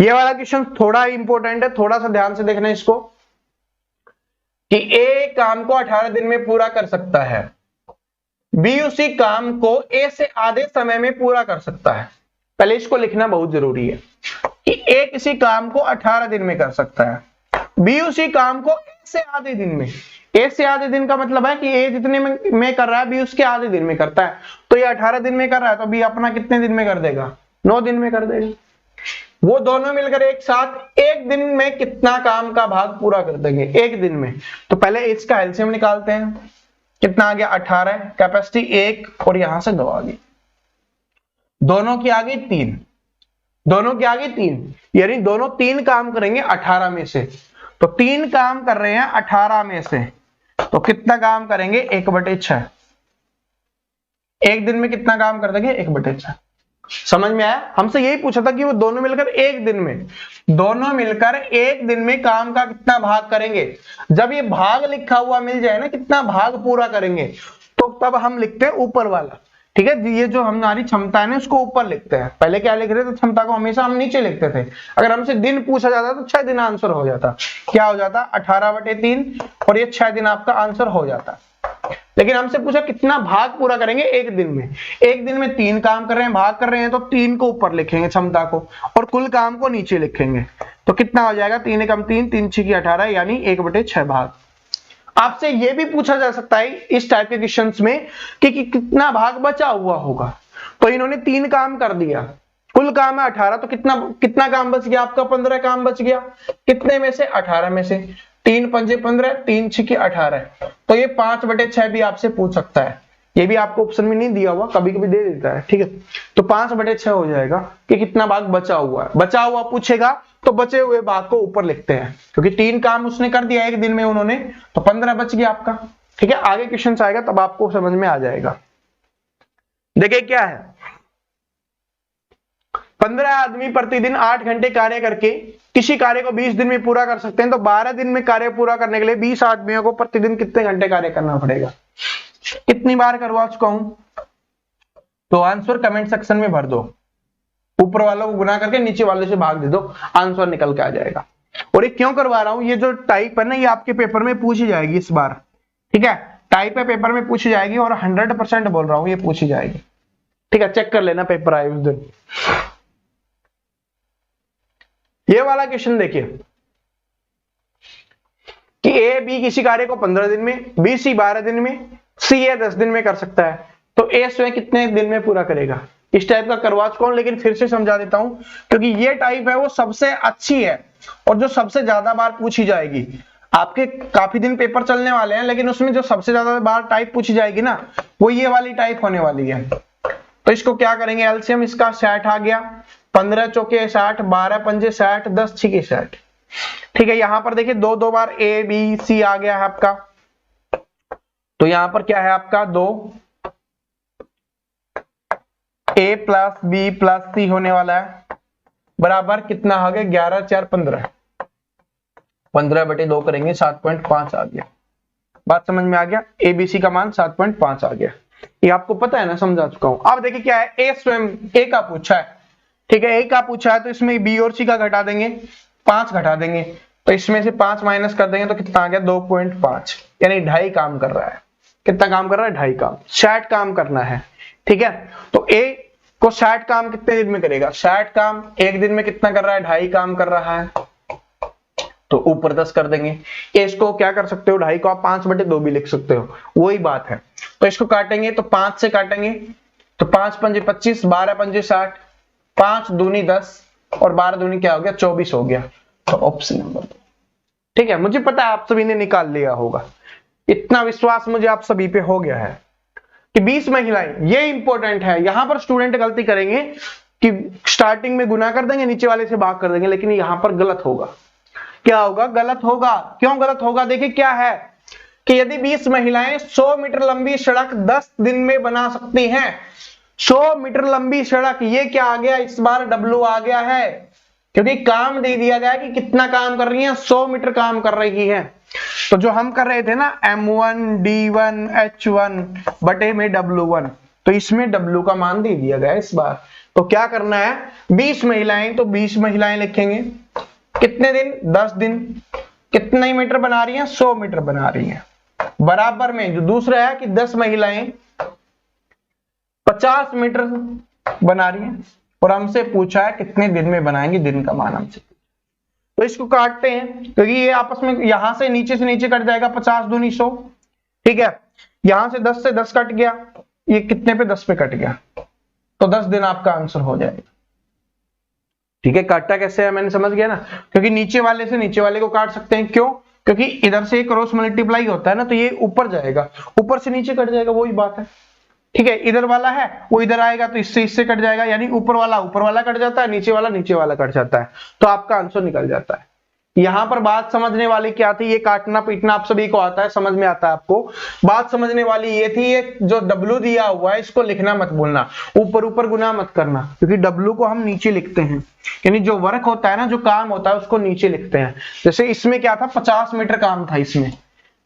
ये वाला क्वेश्चन थोड़ा इंपॉर्टेंट है, थोड़ा सा ध्यान से देखना इसको, कि ए काम को 18 दिन में पूरा कर सकता है, बी उसी काम को ए से आधे समय में पूरा कर सकता है। पहले इसको लिखना बहुत जरूरी है कि ए किसी काम को 18 दिन में कर सकता है, बी उसी काम को ए से आधे दिन में। ए से आधे दिन का मतलब है कि ए जितने में कर रहा है बी उसके आधे दिन में करता है, तो ये 18 दिन में कर रहा है तो बी अपना कितने दिन में कर देगा, 9 दिन में कर देगा। वो दोनों मिलकर एक साथ एक दिन में कितना काम का भाग पूरा कर देंगे एक दिन में। तो पहले इसका एलसीएम निकालते हैं, कितना आ गया 18, कैपेसिटी 1 और यहां से 2 आ गई, दोनों की आ गई 3, दोनों की आ गई 3, यानी दोनों 3 काम करेंगे 18 में से, तो 3 काम कर रहे हैं 18 में से, तो कितना काम करेंगे 1/6, एक दिन में कितना काम कर देंगे 1/6। समझ में आया? हमसे यही पूछा था कि वो दोनों मिलकर एक दिन में, दोनों मिलकर एक दिन में काम का कितना भाग करेंगे। जब ये भाग लिखा हुआ मिल जाए ना, कितना भाग पूरा करेंगे, तो तब हम लिखते हैं ऊपर वाला, ठीक है। ये जो हमारी क्षमता है ना उसको ऊपर लिखते हैं, पहले क्या लिख रहे थे, क्षमता को हमेशा हम नीचे लिखते थे। अगर हमसे दिन पूछा जाता तो 6 दिन आंसर हो जाता, क्या हो जाता 18/3, और ये 6 दिन आपका आंसर हो जाता। लेकिन हमसे पूछा कितना भाग पूरा करेंगे एक दिन में, एक दिन में 3 काम कर रहे हैं, भाग कर रहे हैं, तो 3 को ऊपर लिखेंगे क्षमता को, और कुल काम को नीचे लिखेंगे, तो कितना हो जाएगा 3 एकम 3, 3 6 18, यानी 1/6 भाग। आपसे यह भी पूछा जा सकता है इस टाइप के क्वेश्चंस में कि कितना भाग बचा हुआ होगा। तो इन्होंने 3 काम कर दिया, कुल काम है 18, तो कितना काम बच गया आपका, 15 काम बच गया, कितने में से 18 में से, 3 पंजे 15, 3 6 18, तो ये 5/6 भी आपसे पूछ सकता है। ये भी आपको ऑप्शन में नहीं दिया हुआ, कभी कभी दे देता है, ठीक है। तो 5/6 हो जाएगा कि कितना भाग बचा हुआ है। बचा हुआ पूछेगा तो बचे हुए भाग को ऊपर लिखते हैं, क्योंकि 3 काम उसने कर दिया एक दिन में उन्होंने, तो 15 बच गया आपका, ठीक है। आगे क्वेश्चन आएगा तब आपको समझ में आ जाएगा। देखिए क्या है, 15 आदमी प्रतिदिन 8 घंटे कार्य करके किसी कार्य को 20 दिन में पूरा कर सकते हैं, तो 12 दिन में कार्य पूरा करने के लिए 20 आदमियों को प्रतिदिन कितने घंटे कार्य करना पड़ेगा। कितनी बार करवा चुका हूं, तो आंसर कमेंट सेक्शन में भर दो, ऊपर वालों को गुना करके नीचे वाले से भाग दे दो, आंसर निकल के आ जाएगा। और ये क्यों करवा रहा हूं, ये जो टाइप है ना ये आपके पेपर में पूछी जाएगी इस बार, ठीक है। टाइप है पेपर में पूछी जाएगी, और 100% बोल रहा हूं ये पूछी जाएगी, ठीक है। चेक कर लेना पेपर आए उस दिन। ये वाला क्वेश्चन देखिए कि ए बी किसी कार्य को 15 दिन में, बी सी 12 दिन में, सी ए 10 दिन में कर सकता है, तो ए स्वयं कितने दिन में पूरा करेगा। इस टाइप का करवा चुका हूं, लेकिन फिर से समझा देता हूं, क्योंकि ये टाइप है वो सबसे अच्छी है और जो सबसे ज्यादा बार पूछी जाएगी। आपके काफी दिन पेपर चलने वाले हैं, लेकिन उसमें जो सबसे ज्यादा बार टाइप पूछी जाएगी ना, वो ये वाली टाइप होने वाली है। तो इसको क्या करेंगे, एलसीएम इसका 60 आ गया, 15 चौके 60, 12 पंजे 60, 10 छिके 60, ठीक है। यहां पर देखिए 2 बार ए बी सी आ गया है आपका, तो यहां पर क्या है आपका 2 ए प्लस बी प्लस सी होने वाला है, बराबर कितना हो गया 11 4 15, 15/2 करेंगे 7.5 आ गया। बात समझ में आ गया, एबीसी का मान 7.5 आ गया। ये आपको पता है ना, समझा चुका हूं। अब देखिए क्या है, ए स्वयं ए का पूछा है, ठीक है। ए का पूछा है तो इसमें बी और सी का घटा देंगे, 5 घटा देंगे, तो इसमें से 5 माइनस कर देंगे तो कितना आ गया 2.5, यानी 2.5 काम कर रहा है। कितना काम कर रहा है 2.5 काम, 60 काम करना है, ठीक है। तो ए को 60 काम कितने दिन में करेगा, 60 काम एक दिन में कितना कर रहा है 2.5 काम कर रहा है, तो ऊपर 10 कर देंगे। इसको क्या कर सकते हो, 2.5 को आप 5/2 भी लिख सकते हो, वही बात है। तो इसको काटेंगे तो 5 से काटेंगे तो 5 पंजे 25, 12 पंजे 60, 5 दूनी 10 और 12 दूनी क्या हो गया 24 हो गया, तो ऑप्शन नंबर 2, ठीक है। मुझे पता है आप सभी ने निकाल लिया होगा, इतना विश्वास मुझे आप सभी पे हो गया है कि 20 महिलाएं, ये इंपॉर्टेंट है। यहां पर स्टूडेंट गलती करेंगे कि स्टार्टिंग में गुना कर देंगे, नीचे वाले से भाग कर देंगे, लेकिन यहां पर गलत होगा। क्या होगा, गलत होगा। क्यों गलत होगा, देखिए क्या है कि यदि 20 महिलाएं 100 मीटर लंबी सड़क 10 दिन में बना सकती हैं, 100 मीटर लंबी सड़क, ये क्या आ गया इस बार, W आ गया है, क्योंकि काम दे दिया गया कि कितना काम कर रही है, 100 मीटर काम कर रही है। तो जो हम कर रहे थे ना M1 D1 H1 बटे में W1, तो इसमें W का मान दे दिया गया इस बार। तो क्या करना है, 20 महिलाएं, तो 20 महिलाएं लिखेंगे, कितने दिन, 10 दिन, कितने मीटर बना रही हैं, 100 मीटर बना रही हैं। बराबर में जो दूसरा है कि 10 महिलाएं 50 मीटर बना रही हैं, और हमसे पूछा है कितने दिन में बनाएंगे, दिन का मान हमसे। तो इसको काटते हैं, क्योंकि ये आपस में यहां से नीचे कट जाएगा, 50 दूनी 100, ठीक है। यहां से 10 कट गया, ये कितने पे, 10 पे कट गया, तो 10 दिन आपका आंसर हो जाएगा। ठीक है, काटा कैसे है मैंने समझ गया ना, क्योंकि नीचे वाले से नीचे वाले को काट सकते हैं, क्यों, क्योंकि इधर से क्रॉस मल्टीप्लाई होता है ना, तो ये ऊपर जाएगा, ऊपर से नीचे कट जाएगा, वही बात है। ठीक है, इधर वाला है वो इधर आएगा, तो इससे कट जाएगा, यानी ऊपर वाला कट जाता है, नीचे वाला कट जाता है, तो आपका आंसर निकल जाता है। यहां पर बात समझने वाली क्या थी, ये काटना पीटना आप सभी को आता है, समझ में आता है आपको। बात समझने वाली ये थी, ये जो W दिया हुआ है इसको लिखना मत भूलना, ऊपर गुना मत करना, क्योंकि W को हम नीचे लिखते हैं, यानी जो वर्क होता है ना, जो काम होता है उसको नीचे लिखते हैं। जैसे इसमें क्या था, 50 मीटर काम था इसमें,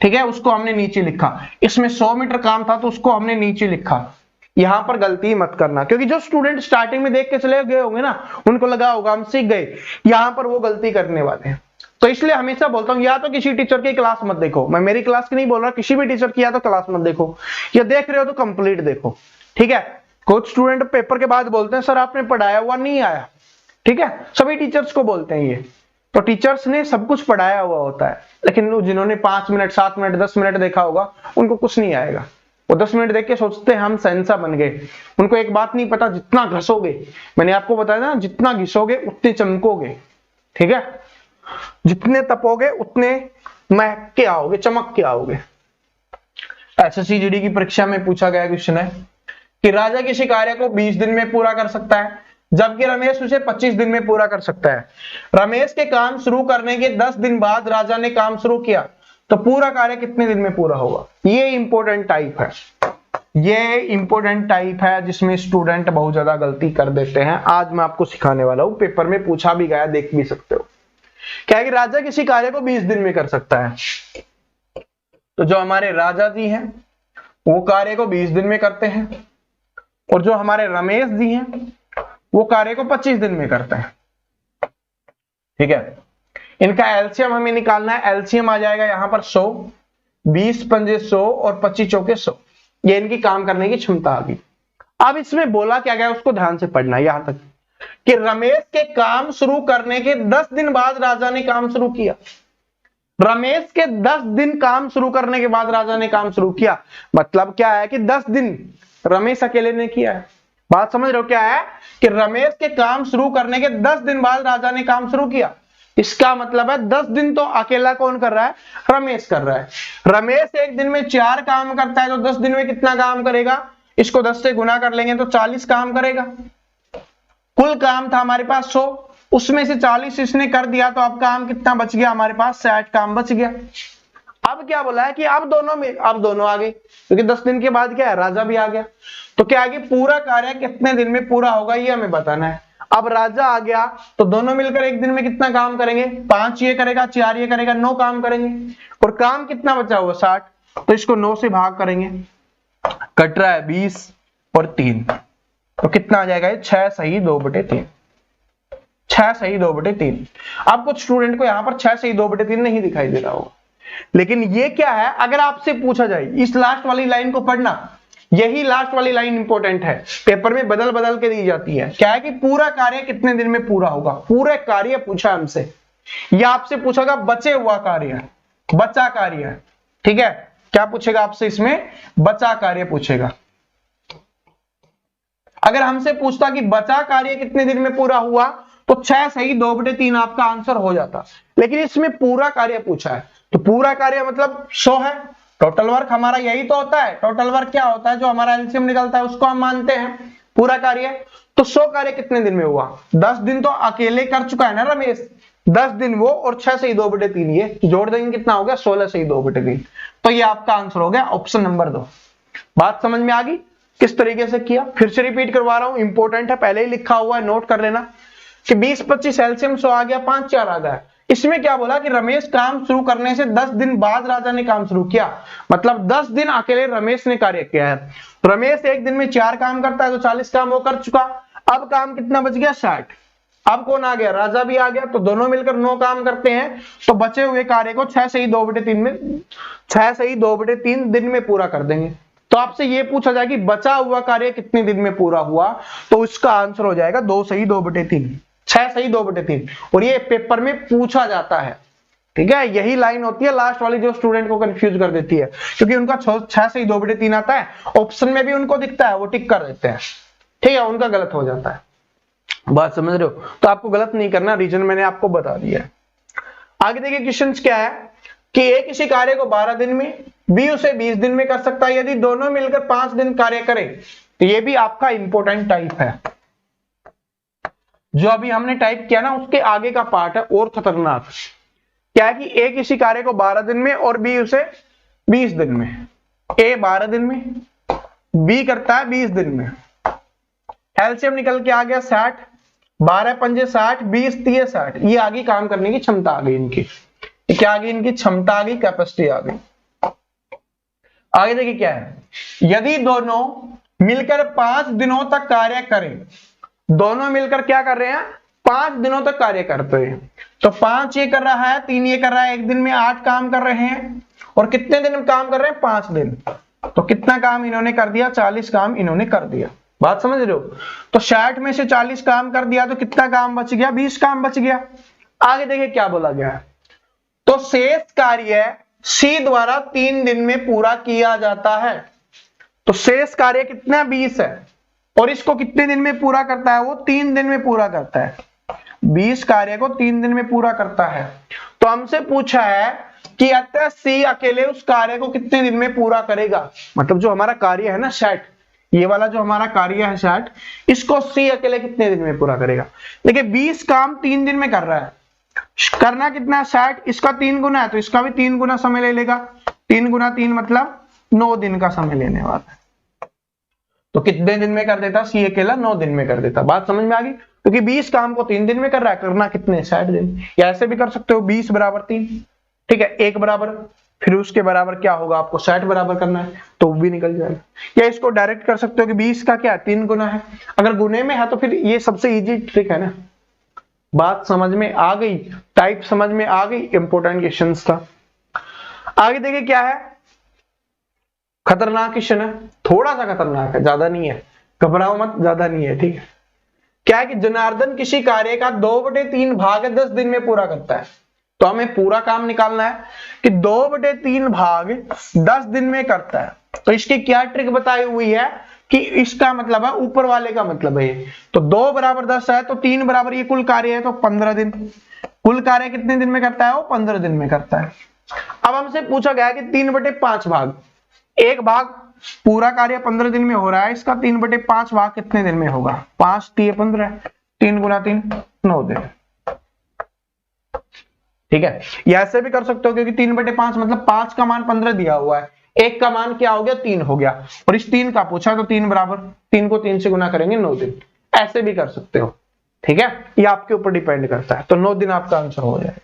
ठीक है, उसको हमने नीचे लिखा। इसमें 100 मीटर काम था तो उसको हमने नीचे लिखा। यहां पर गलती मत करना, क्योंकि जो स्टूडेंट स्टार्टिंग में देख के चले गए होंगे ना, उनको लगा होगा हम सीख गए, यहां पर वो गलती करने वाले हैं। तो इसलिए हमेशा बोलता हूं, या तो किसी टीचर की क्लास मत देखो, मैं मेरी क्लास की नहीं बोल रहा, किसी भी टीचर की या तो क्लास मत देखो, या देख रहे हो तो कंप्लीट देखो। ठीक है, कुछ स्टूडेंट पेपर के बाद बोलते हैं सर आपने पढ़ाया हुआ नहीं आया, ठीक है, सभी टीचर्स को बोलते हैं ये। तो टीचर्स ने सब कुछ पढ़ाया हुआ होता है, लेकिन जिन्होंने 5 मिनट 7 मिनट 10 मिनट देखा होगा उनको कुछ नहीं आएगा। वो 10 मिनट देख के सोचते हैं हम सहनसा बन गए, उनको एक बात नहीं पता, जितना घसोगे, मैंने आपको बताया ना, जितना घिसोगे उतने चमकोगे। ठीक है, जितने तपोगे उतने महक के आओगे, चमक के आओगे। एसएससी जीडी की परीक्षा में पूछा गया क्वेश्चन है कि राजा किसी कार्य को 20 दिन में पूरा कर सकता है, जबकि रमेश उसे 25 दिन में पूरा कर सकता है। रमेश के काम शुरू करने के 10 दिन बाद राजा ने काम शुरू किया, तो पूरा कार्य कितने दिन में पूरा होगा। ये इंपॉर्टेंट टाइप है, ये इंपॉर्टेंट टाइप है जिसमें स्टूडेंट बहुत ज्यादा गलती कर देते हैं। आज मैं आपको सिखाने वाला हूं, पेपर में पूछा भी गया, देख भी सकते हो। क्या है कि राजा किसी कार्य को 20 दिन में कर सकता है, तो जो हमारे राजा जी हैं वो कार्य को 20 दिन में करते हैं, और जो हमारे रमेश जी हैं वो कार्य को 25 दिन में करते हैं। ठीक है, इनका एलसीएम हमें निकालना है। एलसीएम आ जाएगा यहां पर 100, 20 पंजे 100 और 25 चौके 100, ये इनकी काम करने की क्षमता आ गई। अब इसमें बोला क्या गया उसको ध्यान से पढ़ना है यहां तक कि रमेश के काम शुरू करने के 10 दिन बाद राजा ने काम शुरू किया। रमेश के 10 दिन काम शुरू करने के बाद राजा ने काम शुरू किया, मतलब क्या है कि 10 दिन रमेश अकेले ने किया है। बात समझ रहे हो क्या है कि रमेश के काम शुरू करने के 10 दिन बाद राजा ने काम शुरू किया, इसका मतलब है 10 दिन तो अकेला कौन कर रहा है, रमेश कर रहा है। रमेश एक दिन में 4 काम करता है, तो 10 दिन में कितना काम करेगा, इसको 10 से गुना कर लेंगे तो 40 काम करेगा। कुल काम था हमारे पास 100, उसमें से 40 इसने कर दिया, तो अब काम कितना बच गया हमारे पास, 60 काम बच गया। अब क्या बोला है कि अब दोनों आ गए, क्योंकि 10 दिन के बाद क्या है, राजा भी आ गया। तो क्या है कि पूरा कार्य कितने दिन में पूरा होगा ये हमें बताना है। अब राजा आ गया तो दोनों मिलकर एक दिन में कितना काम करेंगे, 5 ये करेगा, 4 ये करेगा, 9 काम करेंगे, और काम कितना बचा हुआ 60, तो इसको 9 से भाग करेंगे, कट रहा है 20 और 3, तो कितना आ जाएगा, 6 सही 2/3, 6 सही 2/3। अब कुछ स्टूडेंट को यहां पर 6 सही 2/3 नहीं दिखाई दे रहा होगा, लेकिन ये क्या है, अगर आपसे पूछा जाए इस लास्ट वाली लाइन को पढ़ना, यही लास्ट वाली लाइन इंपॉर्टेंट है, पेपर में बदल बदल के दी जाती है। क्या है कि पूरा कार्य कितने दिन में पूरा होगा, पूरे कार्य पूछा हमसे, या आपसे पूछेगा बचे हुआ कार्य, बचा कार्य। ठीक है, क्या पूछेगा आपसे, इसमें बचा कार्य पूछेगा। अगर हमसे पूछता कि बचा कार्य कितने दिन में पूरा हुआ, तो 6 सही 2/3 आपका आंसर हो जाता, लेकिन इसमें पूरा कार्य पूछा है, तो पूरा कार्य मतलब 100 है। टोटल वर्क हमारा यही तो होता है, टोटल वर्क क्या होता है, जो हमारा एलसीएम निकलता है उसको हम मानते हैं पूरा कार्य। तो 100 कार्य कितने दिन में हुआ, 10 दिन तो अकेले कर चुका है ना रमेश, 10 दिन वो, और 6 सही 2/3 ये जोड़ देंगे, कितना हो गया 16 सही 2/3। तो ये आपका आंसर हो गया ऑप्शन नंबर 2। बात समझ में आ गई, किस तरीके से किया, फिर से रिपीट करवा रहा हूं, इंपॉर्टेंट है, पहले ही लिखा हुआ है, नोट कर लेना कि 20 25 एलसीएम 100 आ गया, 5 4 आ गया। इसमें क्या बोला कि रमेश काम शुरू करने से 10 दिन बाद राजा ने काम शुरू किया, मतलब 10 दिन अकेले रमेश ने कार्य किया है। रमेश एक दिन में 4 काम करता है तो 40 काम वो कर चुका। अब काम कितना बच गया, 60। अब कौन आ गया, राजा भी आ गया, तो दोनों मिलकर 9 काम करते हैं, तो बचे हुए कार्य को 6 से ही 2/3 दिन में पूरा कर देंगे। तो आपसे ये पूछा जाए कि बचा हुआ कार्य कितने दिन में पूरा हुआ, तो उसका आंसर हो जाएगा 2 से ही 2/3, 6 से ही 2/3। और ये पेपर में पूछा जाता है, ठीक है। यही लाइन होती है लास्ट वाली जो स्टूडेंट को कंफ्यूज कर देती है, क्योंकि उनका 6 से ही 2/3 आता है, ऑप्शन में भी उनको दिखता है, वो टिक कर देते हैं, ठीक है, उनका गलत हो जाता है। बात समझ रहे हो, तो आपको गलत नहीं करना, रीजन मैंने आपको बता दिया है। आगे देखिए क्वेश्चन क्या है कि ए किसी कार्य को 12 दिन में, बी उसे 20 दिन में कर सकता है, यदि दोनों मिलकर 5 दिन कार्य करें, तो ये भी आपका इंपॉर्टेंट टाइप है। जो अभी हमने टाइप किया ना, उसके आगे का पार्ट है और खतरनाक। क्या है कि ए किसी कार्य को 12 दिन में और बी उसे 20 दिन में। ए 12 दिन में, बी करता है 20 दिन में। एलसीएम निकल के आ गया 60, 12 पंजे 60, 20 3 60। ये आगे काम करने की क्षमता आ गई इनकी, क्या आ गई, इनकी क्षमता आ गई, कैपेसिटी आ गई। आगे देखिए क्या है, यदि दोनों मिलकर 5 दिनों तक कार्य करें, दोनों मिलकर क्या कर रहे हैं, 5 दिनों तक कार्य करते हैं, तो 5 ये कर रहा है, 3 ये कर रहा है, एक दिन में 8 काम कर रहे हैं, और कितने दिन में काम कर रहे हैं, 5 दिन। तो कितना काम इन्होंने कर दिया, 40 काम इन्होंने कर दिया। बात समझ रहे हो, तो 60 में से 40 काम कर दिया, तो कितना काम बच गया, 20 काम बच गया। आगे देखिए क्या बोला गया है, तो शेष कार्य सी द्वारा 3 दिन में पूरा किया जाता है। तो शेष कार्य कितना, 20 है, और इसको कितने दिन में पूरा करता है, वो 3 दिन में पूरा करता है। 20 कार्य को 3 दिन में पूरा करता है। तो हमसे पूछा है कि अतः सी अकेले उस कार्य को कितने दिन में पूरा करेगा, मतलब जो हमारा कार्य है ना 60, ये वाला जो हमारा कार्य है 60, इसको सी अकेले कितने दिन में पूरा करेगा। देखिए 20 काम 3 दिन में कर रहा है, करना कितना 60, इसका 3 गुना है, तो इसका भी 3 गुना समय ले लेगा। 3 गुना 3 मतलब 9 दिन का समय लेने वाला है। तो कितने दिन में कर देता, सी अकेला 9 दिन में कर देता। बात समझ में आ गई, क्योंकि 20 काम को 3 दिन में कर रहा है, करना कितने, 60 दिन। या ऐसे भी कर सकते हो 20 बराबर 3, ठीक है, 1 बराबर, फिर उसके बराबर क्या होगा, आपको 60 बराबर करना है, तो वो भी निकल जाएगा। या इसको डायरेक्ट कर सकते हो कि 20 का क्या 3 गुना है, अगर गुने में है तो फिर ये सबसे इजी ट्रिक है ना। बात समझ में आ गई, टाइप समझ में आ गई, इंपॉर्टेंट क्वेश्चन था। आगे देखिए क्या है, खतरनाक क्वेश्चन है, थोड़ा सा खतरनाक है, ज्यादा नहीं है, घबराओ मत, ज्यादा नहीं है, ठीक है। क्या है कि जनार्दन किसी कार्य का 2/3 भाग 10 दिन में पूरा करता है। तो हमें पूरा काम निकालना है कि 2/3 भाग 10 दिन में करता है। तो इसकी क्या ट्रिक बताई हुई है कि इसका मतलब है, ऊपर वाले का मतलब है ये, तो 2 बराबर 10 है, तो 3 बराबर ये कुल कार्य है, तो 15 दिन। कुल कार्य कितने दिन में करता है, वो 15 दिन में करता है। अब हमसे पूछा गया कि 3/5 भाग, एक भाग पूरा कार्य 15 दिन में हो रहा है, इसका 3/5 भाग कितने दिन में होगा, 5 3 15, 3 गुना 3 9 दिन, ठीक है। या ऐसे भी कर सकते हो, क्योंकि 3/5 मतलब 5 का मान 15 दिया हुआ है, 1 का मान क्या हो गया, 3 हो गया, और इस 3 का पूछा, तो 3 बराबर 3 को 3 से गुना करेंगे 9 दिन। ऐसे भी कर सकते हो, ठीक है, ये आपके ऊपर डिपेंड करता है। तो 9 दिन आपका आंसर हो जाएगा।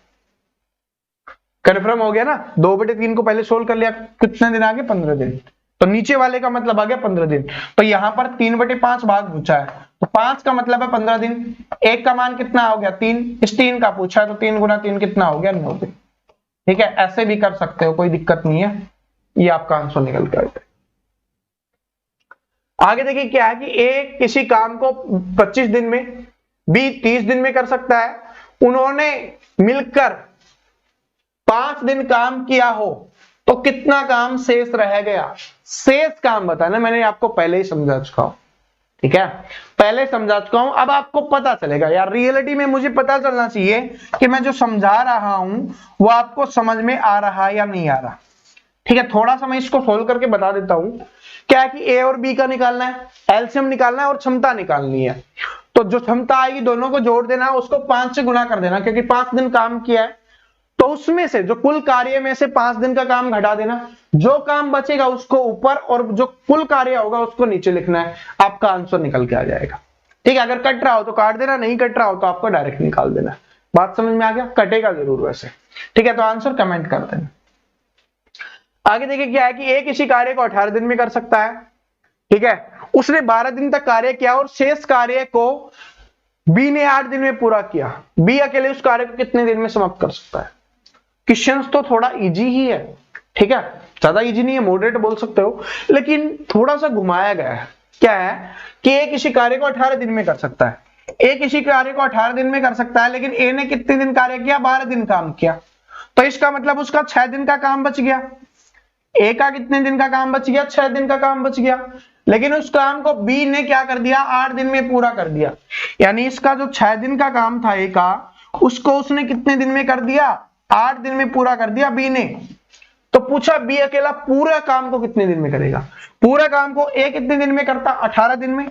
कन्फर्म हो गया ना, 2/3 को पहले सोल्व कर लिया, कितने दिन आ गए, 15 दिन। तो नीचे वाले का मतलब आ गया 15 दिन। तो यहां पर 3/5 भाग पूछा है, तो 5 का मतलब है 15 दिन, 1 का मान कितना हो गया 3, इस 3 का पूछा है, तो 3 गुना 3 कितना हो गया 9 दिन, ठीक है। ऐसे भी कर सकते हो, कोई दिक्कत नहीं है, ये आपका आंसर निकल के आएगा। आगे देखिए क्या है कि ए किसी काम को 25 दिन में, बी 30 दिन में कर सकता है। उन्होंने मिलकर 5 दिन काम किया हो, तो कितना काम शेष रह गया। शेष काम बताना, मैंने आपको पहले ही समझा चुका हूं, ठीक है, पहले समझा चुका हूं। अब आपको पता चलेगा यार, रियलिटी में मुझे पता चलना चाहिए कि मैं जो समझा रहा हूं वो आपको समझ में आ रहा है या नहीं आ रहा, ठीक है। थोड़ा सा मैं इसको सोल्व करके बता देता हूं। क्या है कि ए और बी का निकालना है, एलसीएम निकालना है और क्षमता निकालनी है। तो जो क्षमता आएगी दोनों को जोड़ देना, उसको 5 से गुना कर देना, क्योंकि 5 दिन काम किया है, तो उसमें से जो कुल कार्य में से 5 दिन का काम घटा देना, जो काम बचेगा उसको ऊपर और जो कुल कार्य होगा उसको नीचे लिखना है, आपका आंसर निकल के आ जाएगा। ठीक है, अगर कट रहा हो तो काट देना, नहीं कट रहा हो तो आपको डायरेक्ट निकाल देना। बात समझ में आ गया? कटेगा जरूर वैसे। ठीक है, तो आंसर कमेंट कर देना। आगे देखिए क्या है कि ए किसी कार्य को 18 दिन में कर सकता है। ठीक है, उसने 12 दिन तक कार्य किया और शेष कार्य को बी ने 8 दिन में पूरा किया। बी अकेले उस कार्य को कितने दिन में समाप्त कर सकता है? क्वेश्चन तो थोड़ा इजी ही है। ठीक है, ज्यादा इजी नहीं है, मॉडरेट बोल सकते हो, लेकिन थोड़ा सा घुमाया गया है। क्या है कि ए किसी कार्य को 18 दिन में कर सकता है। ए किसी कार्य को 18 दिन में कर सकता है, लेकिन ए ने कितने दिन कार्य किया? 12 दिन काम किया। तो इसका मतलब उसका 6 दिन का काम बच गया। ए का कितने दिन का काम बच गया? 6 दिन का काम बच गया। लेकिन उस काम को बी ने क्या कर दिया? 8 दिन में पूरा कर दिया। यानी इसका जो 6 दिन का काम था ए का, उसको उसने कितने दिन में कर दिया? 8 दिन में पूरा कर दिया बी ने। तो पूछा बी अकेला पूरा काम को कितने दिन में करेगा? पूरा काम को ए कितने दिन में करता? 18 दिन में।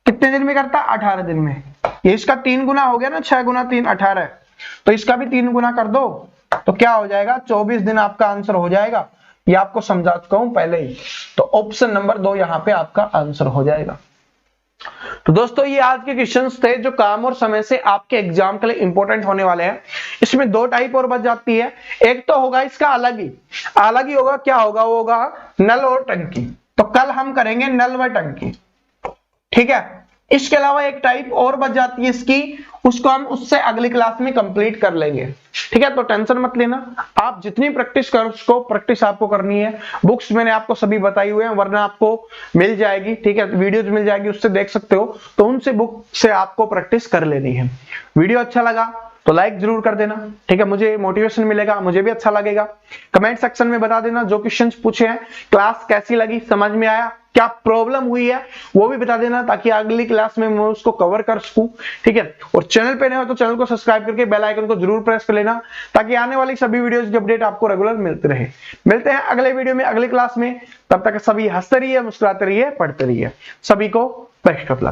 कितने दिन में करता? 18 दिन में। ये इसका 3 गुना हो गया ना, 6 गुना 3 18, तो इसका भी 3 गुना कर दो तो क्या हो जाएगा? 24 दिन आपका आंसर हो जाएगा। ये आपको समझा चुका हूं पहले ही। तो ऑप्शन नंबर 2 यहां पे आपका आंसर हो जाएगा। तो दोस्तों ये आज के क्वेश्चंस थे जो काम और समय से आपके एग्जाम के लिए इंपॉर्टेंट होने वाले हैं। इसमें 2 टाइप और बच जाती है। एक तो होगा इसका अलग ही होगा। क्या होगा? वो होगा नल और टंकी। तो कल हम करेंगे नल व टंकी। ठीक है, इसके अलावा एक टाइप और बच जाती है इसकी, उसको हम उससे अगली क्लास में कंप्लीट कर लेंगे। ठीक है, तो टेंशन मत लेना, आप जितनी प्रैक्टिस करो उसको प्रैक्टिस आपको करनी है। बुक्स मैंने आपको सभी बताई हुए हैं, वरना आपको मिल जाएगी। ठीक है, वीडियोज मिल जाएगी, उससे देख सकते हो। तो उनसे बुक से आपको प्रैक्टिस कर लेनी है। वीडियो अच्छा लगा तो लाइक जरूर कर देना। ठीक है, मुझे मोटिवेशन मिलेगा, मुझे भी अच्छा लगेगा। कमेंट सेक्शन में बता देना जो क्वेश्चंस पूछे हैं, क्लास कैसी लगी, समझ में आया, क्या प्रॉब्लम हुई है वो भी बता देना, ताकि अगली क्लास में मैं उसको कवर कर सकूं। ठीक है, और चैनल पे नए हो तो चैनल को सब्सक्राइब करके बेल आइकन को जरूर प्रेस कर लेना, ताकि आने वाली सभी वीडियोस की अपडेट आपको रेगुलर मिलते रहे। मिलते हैं अगले वीडियो में, अगली क्लास में। तब तक सभी हंसते रहिए, मुस्कुराते रहिए, पढ़ते रहिए। सभी को बेस्ट ऑफ लक।